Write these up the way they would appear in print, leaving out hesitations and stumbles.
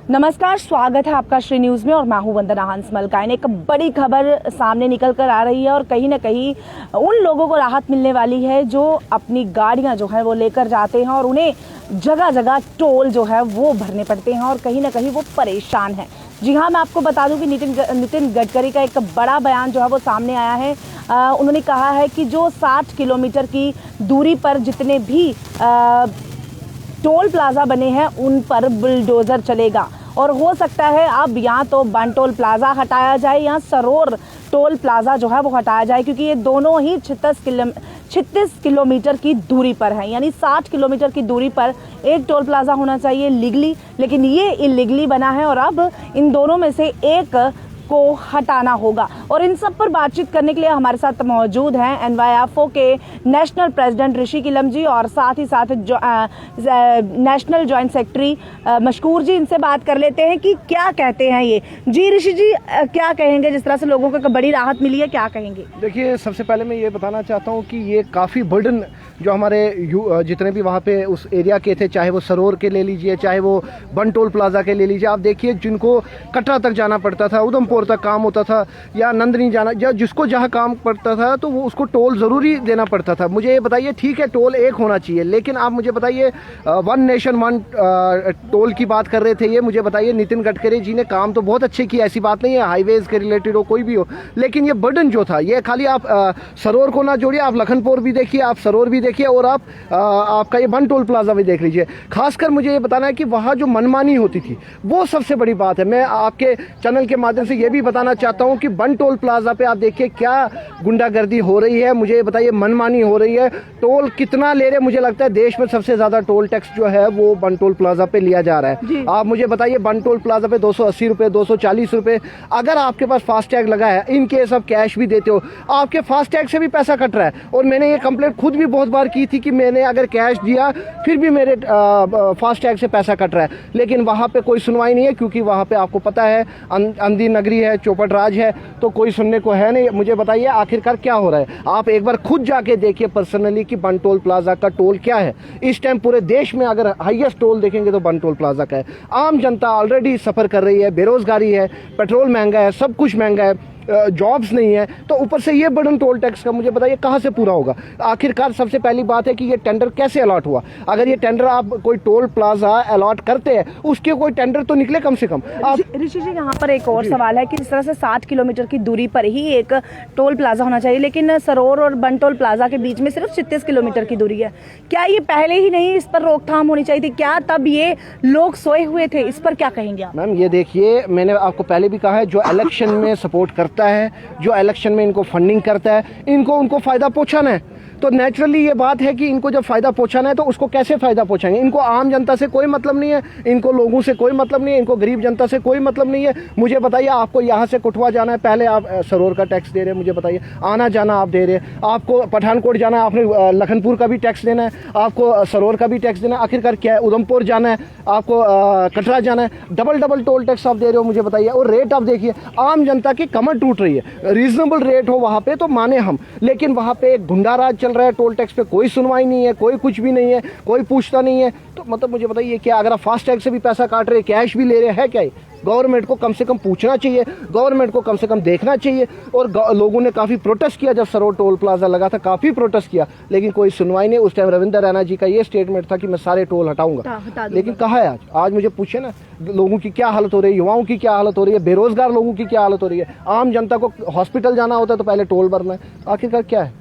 नमस्कार, स्वागत है आपका श्री न्यूज़ में और मैं हूं वंदना हंस मलकाइन। एक बड़ी खबर सामने निकल कर आ रही है और कहीं ना कहीं उन लोगों को राहत मिलने वाली है जो अपनी गाड़ियां जो है वो लेकर जाते हैं और उन्हें जगह जगह टोल जो है वो भरने पड़ते हैं और कहीं ना कहीं वो परेशान हैं। जी हाँ, मैं आपको बता दूं कि नितिन गडकरी का एक बड़ा बयान जो है वो सामने आया है। उन्होंने कहा है कि जो 60 किलोमीटर की दूरी पर जितने भी टोल प्लाजा बने हैं उन पर बुलडोजर चलेगा और हो सकता है अब या तो बन टोल प्लाजा हटाया जाए या सरोर टोल प्लाजा जो है वो हटाया जाए, क्योंकि ये दोनों ही 36 किलोमीटर की दूरी पर है। यानी 60 किलोमीटर की दूरी पर एक टोल प्लाजा होना चाहिए लीगली, लेकिन ये इलीगली बना है और अब इन दोनों में से एक को हटाना होगा। और इन सब पर बातचीत करने के लिए हमारे साथ मौजूद हैं एनवाईएफओ के नेशनल प्रेसिडेंट ऋषि किलम जी और साथ ही साथ नेशनल जॉइंट सेक्रेटरी मशकूर जी। इनसे बात कर लेते हैं कि क्या कहते हैं ये। जी ऋषि जी, क्या कहेंगे? जिस तरह से लोगों को बड़ी राहत मिली है, क्या कहेंगे? देखिए, सबसे पहले मैं ये बताना चाहता हूँ कि ये काफ़ी बर्डन जो हमारे जितने भी वहाँ पे उस एरिया के थे, चाहे वो सरोर के ले लीजिए, चाहे वो बन टोल प्लाजा के ले लीजिए, आप देखिए जिनको कटरा तक जाना पड़ता था, उधमपुर तक काम होता था या नंदनी जाना, या जिसको जहाँ काम पड़ता था तो वो उसको टोल ज़रूरी देना पड़ता था। मुझे ये बताइए, ठीक है टोल एक होना चाहिए, लेकिन आप मुझे बताइए वन नेशन वन टोल की बात कर रहे थे, ये मुझे बताइए नितिन गडकरी जी ने काम तो बहुत अच्छे किए, ऐसी बात नहीं है, हाईवेज के रिलेटेड हो कोई भी हो, लेकिन ये बर्डन जो था, ये खाली आप सरोर को ना जोड़िए, आप लखनपुर भी देखिए, आप सरोर भी देखिए और आप आपका ये बन टोल प्लाजा भी देख लीजिए। खासकर मुझे ये बताना है कि वहाँ जो मनमानी होती थी वो सबसे बड़ी बात है। मैं आपके चैनल के माध्यम से ये भी बताना चाहता हूँ कि बन टोल प्लाजा पे आप देखिए क्या गुंडागर्दी हो रही है, मुझे ये बताइए मनमानी हो रही है। टोल कितना ले रहे, मुझे लगता है देश में सबसे ज्यादा टोल टैक्स जो है वो बन टोल प्लाजा पे लिया जा रहा है। आप मुझे बताइए बन टोल प्लाजा पे 280 रुपए, 240 रुपए, अगर आपके पास फास्टैग लगा है, इन केस आप कैश भी देते हो, आपके फास्टैग से भी पैसा कट रहा है। और मैंने ये कंप्लेंट खुद भी बहुत बार की थी कि मैंने अगर कैश दिया फिर भी मेरे फास्टैग से पैसा कट रहा है, लेकिन वहाँ पे कोई सुनवाई नहीं है, क्योंकि वहाँ पे आपको पता है अंधी नगरी है, चौपट राज है, तो कोई सुनने को है नहीं। मुझे बताइए आखिरकार क्या हो रहा है, आप एक बार खुद जाके देखिए पर्सनली कि बन टोल प्लाजा का टोल क्या है। इस टाइम पूरे देश में अगर हाईएस्ट टोल देखेंगे तो बन टोल प्लाजा का है। आम जनता ऑलरेडी सफर कर रही है, बेरोजगारी है, पेट्रोल महंगा है, सब कुछ महंगा है, जॉब्स नहीं है, तो ऊपर से ये बर्डन टोल टैक्स का मुझे बताइए कहाँ से पूरा होगा। आखिरकार सबसे पहली बात है कि ये टेंडर कैसे अलॉट हुआ। अगर ये टेंडर आप कोई टोल प्लाजा अलॉट करते हैं, उसके कोई टेंडर तो निकले कम से कम। ऋषि जी, यहाँ पर एक और सवाल है कि जिस तरह से 60 किलोमीटर की दूरी पर ही एक टोल प्लाजा होना चाहिए, लेकिन सरोर और बन टोल प्लाजा के बीच में सिर्फ 36 किलोमीटर की दूरी है। क्या ये पहले ही नहीं इस पर रोकथाम होनी चाहिए थी? क्या तब ये लोग सोए हुए थे? इस पर क्या कहेंगे आप? मैम ये देखिए, मैंने आपको पहले भी कहा है, जो इलेक्शन में सपोर्ट करता है, जो इलेक्शन में इनको फंडिंग करता है, इनको उनको फायदा पहुंचाना है। तो नेचुरली ये बात है कि इनको जब फायदा पहुंचाना है तो उसको कैसे फायदा पहुंचाएंगे। इनको आम जनता से कोई मतलब नहीं है, इनको लोगों से कोई मतलब नहीं है, इनको गरीब जनता से कोई मतलब नहीं है। मुझे बताइए, आपको यहाँ से कुटवा जाना है, पहले आप सरोर का टैक्स दे रहे हैं, मुझे बताइए आना जाना आप दे रहे हैं, आपको पठानकोट जाना है, आपने लखनपुर का भी टैक्स देना है, आपको सरोर का भी टैक्स देना है, आखिरकार क्या है, उधमपुर जाना है, आपको कटरा जाना है, डबल टोल टैक्स आप दे रहे हो, मुझे बताइए। और रेट आप देखिए, आम जनता की कमर टूट रही है। रीजनेबल रेट हो वहाँ पे तो माने हम, लेकिन वहाँ पे गुंडा राज चल रहा है, टोल टैक्स पे कोई सुनवाई नहीं है, कोई कुछ भी नहीं है, कोई पूछता नहीं है। तो मतलब मुझे बताइए, क्या अगर आप फास्टैग से भी पैसा काट रहे, कैश भी ले रहे हैं, क्या गवर्नमेंट को कम से कम पूछना चाहिए, गवर्नमेंट को कम से कम देखना चाहिए। और लोगों ने काफ़ी प्रोटेस्ट किया जब सरोर टोल प्लाजा लगा था, काफ़ी प्रोटेस्ट किया, लेकिन कोई सुनवाई नहीं। उस टाइम रविंद्र रैना जी का ये स्टेटमेंट था कि मैं सारे टोल हटाऊंगा, लेकिन कहाँ है आज मुझे पूछे ना, लोगों की क्या हालत हो रही है, युवाओं की क्या हालत हो रही है, बेरोजगार लोगों की क्या हालत हो रही है। आम जनता को हॉस्पिटल जाना होता है तो पहले टोल भरना है, आखिरकार क्या है।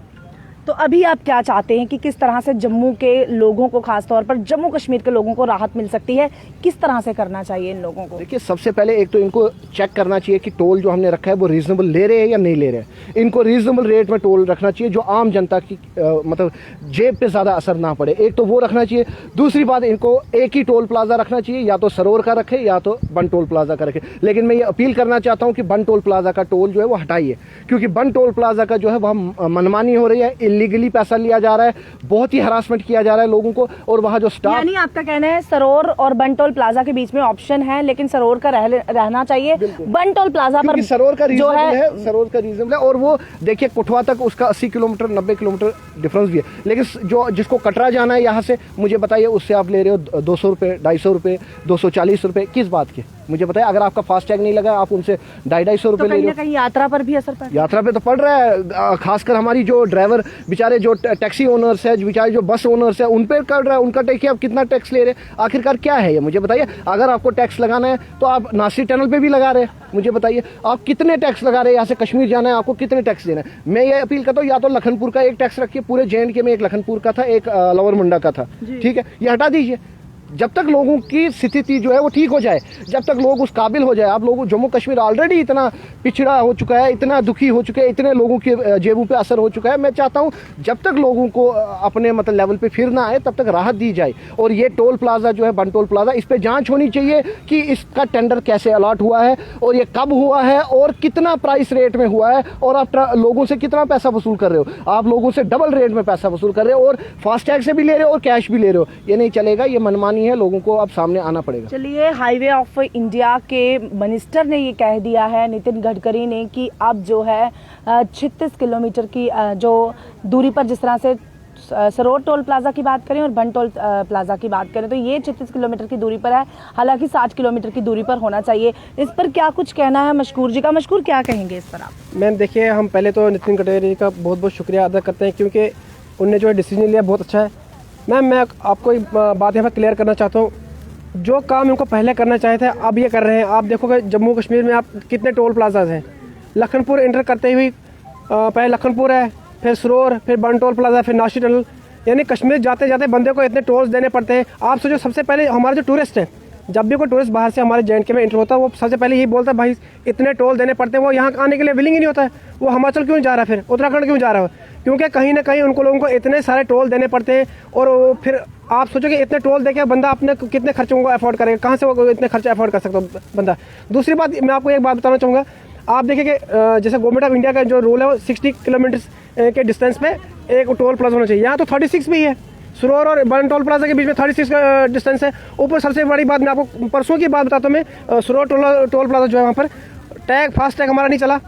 तो अभी आप क्या चाहते हैं कि किस तरह से जम्मू के लोगों को, खासतौर पर जम्मू कश्मीर के लोगों को राहत मिल सकती है? किस तरह से करना चाहिए इन लोगों को? देखिए, सबसे पहले एक तो इनको चेक करना चाहिए कि टोल जो हमने रखा है वो रीजनेबल ले रहे हैं या नहीं ले रहे हैं। इनको रीजनेबल रेट में टोल रखना चाहिए, जो आम जनता की मतलब जेब पे ज़्यादा असर ना पड़े, एक तो वो रखना चाहिए। दूसरी बात, इनको एक ही टोल प्लाजा रखना चाहिए, या तो सरोर का रखे या तो बन टोल प्लाजा का रखे। लेकिन मैं ये अपील करना चाहता हूँ कि बन टोल प्लाजा का टोल जो है वो हटाइए, क्योंकि बन टोल प्लाजा का जो है वह मनमानी हो रही है, इलीगली पैसा लिया जा रहा है, बहुत ही हरासमेंट किया जा रहा है लोगों को। और वहाँ जो स्टाफ, यानी आपका कहना है सरोर और बन टोल प्लाजा के बीच में ऑप्शन है, लेकिन सरोर का रहना चाहिए, बन टोल प्लाजा पर सरोर का रीजनेबल है, सरोर का रीजनेबल है। और वो देखिए कुठवा तक उसका 80 किलोमीटर 90 किलोमीटर डिफरेंस भी है, लेकिन जो जिसको कटरा जाना है यहाँ से, मुझे बताइए उससे आप ले रहे हो 200 रुपये, 250 रुपये, 240 रुपये, किस बात के? मुझे बताइए, अगर आपका फास्टैग नहीं लगा आप उनसे 250 रुपये ले कहीं रहे ना हो। कहीं यात्रा पर भी असर पड़ रहा है। यात्रा पे तो पड़ रहा है, खासकर हमारी जो ड्राइवर बेचारे, जो टैक्सी ओनर्स है बेचारे, जो बस ओनर्स है, उन पे कर रहा है। उनका देखिए आप कितना टैक्स ले रहे हैं, आखिरकार क्या है ये मुझे बताइए। अगर आपको टैक्स लगाना है तो आप नासिर टनल पे भी लगा रहे हैं, मुझे बताइए आप कितने टैक्स लगा रहे हैं। यहाँ से कश्मीर जाना है आपको कितने टैक्स देना है। मैं ये अपील करता हूँ, या तो लखनपुर का एक टैक्स रखिए, पूरे JNK में एक लखनपुर का था, एक लोअर मुंडा का था, ठीक है, ये हटा दीजिए। जब तक लोगों की स्थिति जो है वो ठीक हो जाए, जब तक लोग उस काबिल हो जाए। आप लोगों, जम्मू कश्मीर ऑलरेडी इतना पिछड़ा हो चुका है, इतना दुखी हो चुके हैं, इतने लोगों के जेबों पे असर हो चुका है। मैं चाहता हूं जब तक लोगों को अपने मतलब लेवल पे फिर ना आए तब तक राहत दी जाए। और ये टोल प्लाजा जो है, बन टोल प्लाजा, इस पे जांच होनी चाहिए कि इसका टेंडर कैसे अलॉट हुआ है और ये कब हुआ है और कितना प्राइस रेट में हुआ है, और आप लोगों से कितना पैसा वसूल कर रहे हो। आप लोगों से डबल रेट में पैसा वसूल कर रहे हो, और फास्टैग से भी ले रहे हो और कैश भी ले रहे हो। ये नहीं चलेगा, ये मनमानी है, लोगों को अब सामने आना पड़ेगा। चलिए, हाईवे ऑफ इंडिया के मिनिस्टर ने ये कह दिया है, नितिन गडकरी ने, कि अब जो है 36 किलोमीटर की जो दूरी पर, जिस तरह से सरोर टोल प्लाजा की बात करें और बन टोल प्लाजा की बात करें, तो ये 36 किलोमीटर की दूरी पर है, हालांकि 60 किलोमीटर की दूरी पर होना चाहिए। इस पर क्या कुछ कहना है मशकूर जी का? मशकूर, क्या कहेंगे इस पर आप? मैम देखिए, हम पहले तो नितिन गडकरी का बहुत बहुत शुक्रिया अदा करते हैं, क्योंकि उनने जो डिसीजन लिया बहुत अच्छा है। मैम मैं आपको एक बात यहाँ पर क्लियर करना चाहता हूँ, जो काम इनको पहले करना चाहे थे अब ये कर रहे हैं। आप देखोगे जम्मू कश्मीर में आप कितने टोल प्लाजाज हैं। लखनपुर एंटर करते हुए पहले लखनपुर है, फिर सरोर, फिर बन टोल प्लाजा, फिर नासिर टनल, यानी कश्मीर जाते जाते बंदे को इतने टोल्स देने पड़ते हैं। आप सोचो, सबसे पहले हमारे जो टूरिस्ट हैं, जब भी कोई टूरिस्ट बाहर से हमारे JNK में एंटर होता है, वो सबसे पहले यही बोलता है, भाई इतने टोल देने पड़ते हैं। वो यहाँ आने के लिए विलिंग ही नहीं होता है। वो हिमाचल क्यों जा रहा है, फिर उत्तराखंड क्यों जा रहा है? क्योंकि कहीं ना कहीं उनको लोगों को इतने सारे टोल देने पड़ते हैं। और फिर आप सोचो कि इतने टोल देके बंदा अपने कितने खर्चों को अफोर्ड करेगा, कहाँ से वो इतने खर्चे अफोर्ड कर सकता है बंदा। दूसरी बात, मैं आपको एक बात बताना चाहूँगा। आप देखिए कि जैसे गवर्नमेंट ऑफ इंडिया का जो रूल है वो 60 किलोमीटर के डिस्टेंस पे एक टोल प्लाजा होना चाहिए। यहाँ तो 36 भी है। सरोर और बन टोल प्लाजा के बीच में 36 का डिस्टेंस है। ऊपर सबसे बड़ी बात, मैं आपको परसों की बात बताता हूँ। मैं सरोर टोल प्लाजा जो है, वहाँ पर टैग, फास्ट टैग हमारा नहीं चला।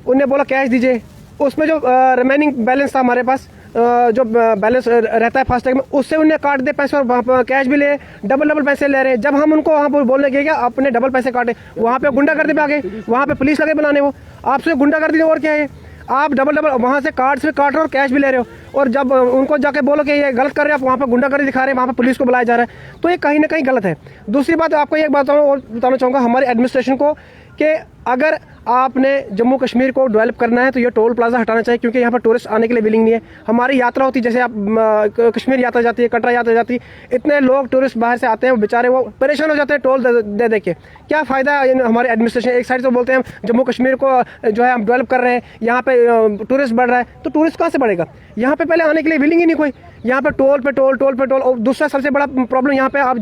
उनने बोला कैश दीजिए। उसमें जो रिमेनिंग बैलेंस था हमारे पास, जो बैलेंस रहता है फास्टैग में, उससे उन्हें काट दे पैसे, और वहाँ पर कैश भी ले, डबल पैसे ले रहे हैं। जब हम उनको वहाँ पर बोलने गए कि आपने डबल पैसे काटे, वहाँ पे गुंडागर्दी पे आ गए, वहाँ पे पुलिस लगे बनाने। वो आपसे गुंडागर्दी और क्या है? आप डबल वहाँ से कार्ड से काट रहे हो और कैश भी ले रहे हो। और जब उनको जाके बोलो कि ये गलत कर रहे हो, आप वहाँ पर गुंडागर्दी दिखा रहे हैं, वहाँ पर पुलिस को बुलाया जा रहा है, तो ये कहीं ना कहीं गलत है। दूसरी बात, आपको एक बात और बताना चाहूँगा हमारे एडमिनिस्ट्रेशन को, कि अगर आपने जम्मू कश्मीर को डेवलप करना है तो ये टोल प्लाजा हटाना चाहिए, क्योंकि यहाँ पर टूरिस्ट आने के लिए विलिंग नहीं है। हमारी यात्रा होती है, जैसे आप कश्मीर यात्रा जाती है, कटरा यात्रा जाती है, इतने लोग टूरिस्ट बाहर से आते हैं, बेचारे वो परेशान हो जाते हैं टोल दे दे के। क्या फ़ायदा हमारे एडमिनिस्ट्रेशन? एक साइड तो बोलते हैं हम जम्मू कश्मीर को जो है हम डेवलप कर रहे हैं, यहाँ पे टूरिस्ट बढ़ रहा है, तो टूरिस्ट कहाँ से बढ़ेगा? यहाँ पे पहले आने के लिए विलिंग ही नहीं कोई। यहाँ पे टोल पे टोल, टोल पे टोल। और दूसरा सबसे बड़ा प्रॉब्लम, यहाँ पे आप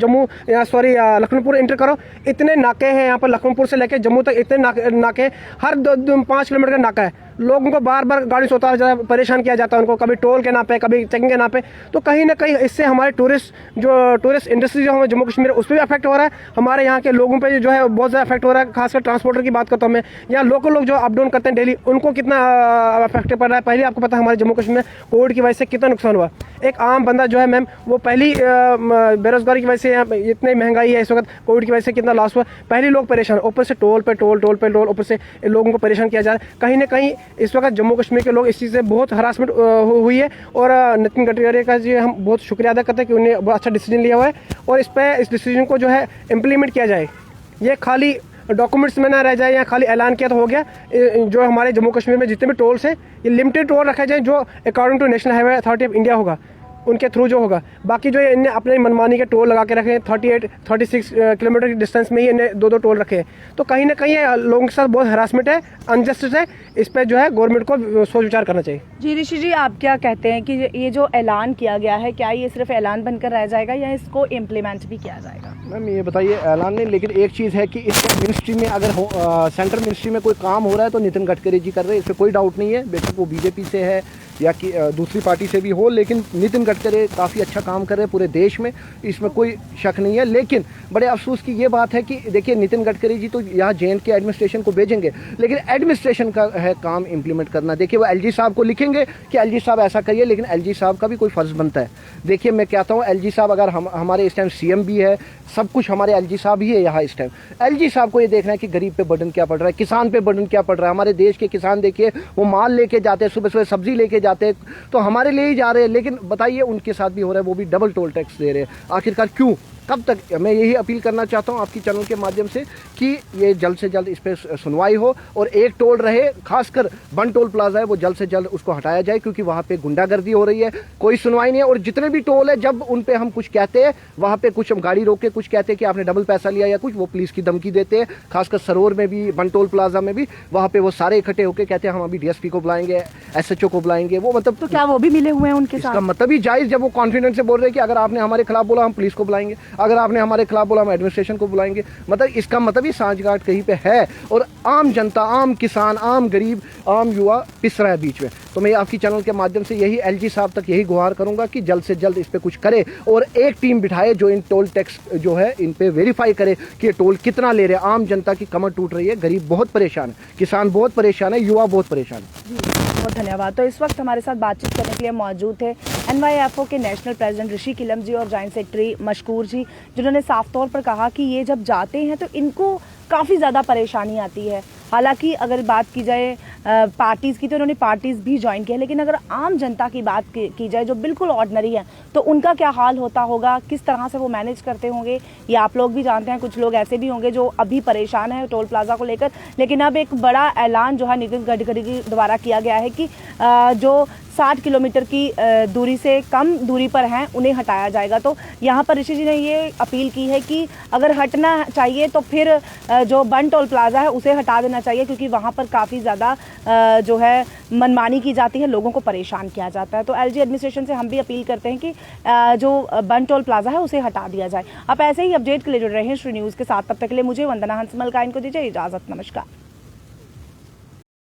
लखनपुर एंटर करो, इतने नाके हैं यहाँ पर, लखनपुर से लेके जम्मू तक इतने नाके, हर 5 किलोमीटर का नाका है। लोगों को बार बार गाड़ी से उतारा जाता है, परेशान किया जाता है उनको, कभी टोल के नापे, कभी चेकिंग के नापे। तो कहीं ना कहीं इससे हमारे टूरिस्ट इंडस्ट्री जो है जम्मू कश्मीर, उस पर भी अफेक्ट हो रहा है। हमारे यहाँ के लोगों पे जो है बहुत ज़्यादा अफेक्ट हो रहा है। खासकर ट्रांसपोर्टर की बात करता हूँ मैं, यहाँ लोकल लोग जो अप डाउन करते हैं डेली, उनको कितना अफेक्ट पड़ रहा है। पहले आपको पता है हमारे जम्मू कश्मीर में कोविड की वजह से कितना नुकसान हुआ। एक आम बंदा जो है मैम, वो पहली बेरोजगारी की वजह से, यहाँ इतनी महंगाई है इस वक्त, कोविड की वजह से कितना लॉस हुआ। पहले लोग परेशान, ऊपर से टोल पे टोल, टोल पे टोल, ऊपर से लोगों को परेशान किया जा रहा है। कहीं ना कहीं इस वक्त जम्मू कश्मीर के लोग इस चीज़ से बहुत हरासमेंट हुई है। और नितिन गडकरी का जी हम बहुत शुक्रिया अदा करते हैं कि उन्होंने बहुत अच्छा डिसीजन लिया हुआ है, और इस डिसीजन को जो है इम्प्लीमेंट किया जाए। ये खाली डॉक्यूमेंट्स में ना रह जाए, या खाली ऐलान किया तो हो गया। जो हमारे जम्मू कश्मीर में जितने भी टोल्स हैं, ये लिमिटेड टोल रखा जाए, जो according to National Highway Authority of India होगा, उनके थ्रू जो होगा। बाकी जो इनने अपने मनमानी के टोल लगा के रखे हैं, 36 किलोमीटर की डिस्टेंस में ही इन्हें 2 टोल रखे हैं, तो कहीं ना कहीं लोगों के साथ बहुत हरासमेंट है, अनजस्टिस है। इस पर जो है गवर्नमेंट को सोच विचार करना चाहिए। जी ऋषि जी, आप क्या कहते हैं कि ये जो ऐलान किया गया है, क्या ये सिर्फ ऐलान बनकर रह जाएगा या इसको इम्प्लीमेंट भी किया जाएगा? मैम ये बताइए, ऐलान नहीं, लेकिन एक चीज़ है कि इस मिनिस्ट्री में अगर सेंट्रल मिनिस्ट्री में कोई काम हो रहा है तो नितिन गडकरी जी कर रहे हैं, इसमें कोई डाउट नहीं है। बेशक वो BJP से है या कि दूसरी पार्टी से भी हो, लेकिन नितिन गडकरी काफ़ी अच्छा काम कर रहे हैं पूरे देश में, इसमें कोई शक नहीं है। लेकिन बड़े अफसोस की ये बात है कि देखिए नितिन गडकरी जी तो यहाँ JNK एडमिनिस्ट्रेशन को भेजेंगे, लेकिन एडमिनिस्ट्रेशन का है काम इम्प्लीमेंट करना। देखिए वो LG साहब को लिखेंगे कि LG साहब ऐसा करिए, लेकिन LG साहब का भी कोई फ़र्ज़ बनता है। देखिए मैं कहता हूँ LG साहब अगर हमारे इस टाइम CM भी है, सब कुछ हमारे LG साहब ही है यहाँ इस टाइम। LG साहब को ये देखना है कि गरीब पे बर्डन क्या पड़ रहा है, किसान पे बर्डन क्या पड़ रहा है। हमारे देश के किसान देखिए वो माल लेके जाते हैं, सुबह सुबह सब्जी लेके जाते हैं, तो हमारे लिए ही जा रहे हैं, लेकिन बताइए उनके साथ भी हो रहा है, वो भी डबल टोल टैक्स दे रहे हैं। आखिरकार क्यों, कब तक? मैं यही अपील करना चाहता हूं आपकी चैनल के माध्यम से कि ये जल्द से जल्द इस पर सुनवाई हो और एक टोल रहे, खासकर बन टोल प्लाजा है वो जल्द से जल्द उसको हटाया जाए, क्योंकि वहाँ पे गुंडागर्दी हो रही है, कोई सुनवाई नहीं है। और जितने भी टोल है जब उन पे हम कुछ कहते हैं, वहाँ पे कुछ हम गाड़ी रोक के कुछ कहते हैं कि आपने डबल पैसा लिया या कुछ, वो पुलिस की धमकी देते हैं। खासकर सरोवर में भी, बन टोल प्लाजा में भी, वहाँ पे वो सारे इकट्ठे होकर कहते हैं हम अभी DSP को बुलाएंगे, SHO को बुलाएंगे। वो मतलब तो क्या वो भी मिले हुए हैं उनके साथ? इसका मतलब ही जायज़, जब वो कॉन्फिडेंस से बोल रहे हैं कि अगर आपने हमारे खिलाफ बोला हम पुलिस को बुलाएंगे, अगर आपने हमारे खिलाफ बोला हम एडमिनिस्ट्रेशन को बुलाएंगे। मतलब इसका मतलब ही सांठगांठ कहीं पे है, और आम जनता, आम किसान, आम गरीब, आम युवा पिस रहा है बीच में। तो मैं आपकी चैनल के माध्यम से यही LG साहब तक यही गुहार करूंगा कि जल्द से जल्द इस पे कुछ करे और एक टीम बिठाए जो इन टोल टैक्स जो है इन पे वेरीफाई करे कि ये टोल कितना ले रहे हैं। आम जनता की कमर टूट रही है, गरीब बहुत परेशान है, किसान बहुत परेशान है, युवा बहुत परेशान है। बहुत धन्यवाद। तो इस वक्त हमारे साथ बातचीत करने के लिए मौजूद थे NYFO के नेशनल प्रेसिडेंट ऋषि किलम जी और जॉइंट सेक्रेटरी मशकूर जी, जिन्होंने साफ तौर पर कहा कि ये जब जाते हैं तो इनको काफ़ी ज़्यादा परेशानी आती है। हालांकि अगर बात की जाए पार्टीज़ की तो उन्होंने पार्टीज़ भी ज्वाइन किया, लेकिन अगर आम जनता की बात की जाए जो बिल्कुल ऑर्डिनरी है, तो उनका क्या हाल होता होगा, किस तरह से वो मैनेज करते होंगे, ये आप लोग भी जानते हैं। कुछ लोग ऐसे भी होंगे जो अभी परेशान हैं टोल प्लाजा को लेकर, लेकिन अब एक बड़ा ऐलान जो है नितिन गडकरी के द्वारा किया गया है कि जो 60 किलोमीटर की दूरी से कम दूरी पर हैं उन्हें हटाया जाएगा। तो यहाँ पर ऋषि जी ने ये अपील की है कि अगर हटना चाहिए तो फिर जो बन टोल प्लाजा है उसे हटा देना चाहिए, क्योंकि वहाँ पर काफ़ी ज़्यादा जो है मनमानी की जाती है, लोगों को परेशान किया जाता है। तो LG एडमिनिस्ट्रेशन से हम भी अपील करते हैं कि जो बन टोल प्लाजा है उसे हटा दिया जाए। आप ऐसे ही अपडेट के लिए जुड़ रहे हैं श्री न्यूज़ के साथ। तब तक के लिए मुझे वंदना हंसमल का इनको दीजिए इजाज़त। नमस्कार।